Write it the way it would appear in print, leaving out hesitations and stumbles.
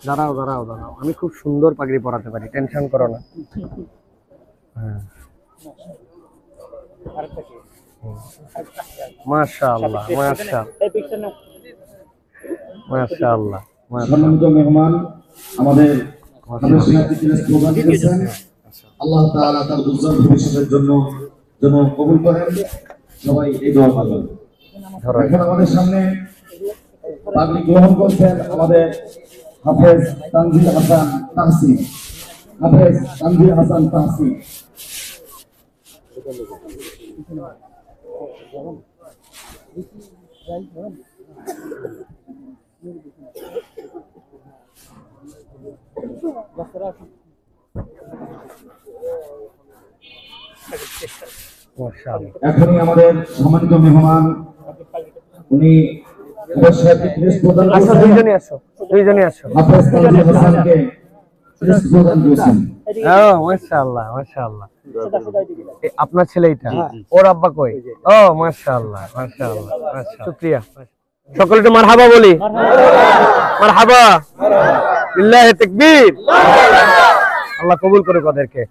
দাঁড়াও দাঁড়াও দাঁড়াও, আমি খুব সুন্দর পাগড়ি পরাতে পারি, টেনশন করো না। হ্যাঁ, মাশাআল্লাহ মাশাআল্লাহ মাশাআল্লাহ। সম্মানিত মেহমান আমাদের প্রদান করেছেন, আল্লাহ তাআলা তার উজ্জ্বল ভবিষ্যতের জন্য যেন কবুল করেন। সবাই এই দোয়া করবেন। এখন আমাদের সামনে পাগড়ি গ্রহণ করছেন আমাদের হাফেজ তানভীর হাসান তাহসিন। হাফেজ তানভীর হাসান তাহসিন। এখনই আমাদের সম্মানিত মেহমান উনি দুইজনই আসো। হাফেজ তানভীর হাসানকে প্রদান করেছেন। মাশাআল্লাহ মাশাআল্লাহ। আপনার ছেলে এটা, ওর আব্বা কই? ও মাশাআল্লাহ মাশাআল্লাহ মাশাআল্লাহ, শুকরিয়া। সকলে একটু মারহাবা বলি। মারহাবা, লিল্লাহি তাকবীর। আল্লাহ কবুল করে ওদেরকে।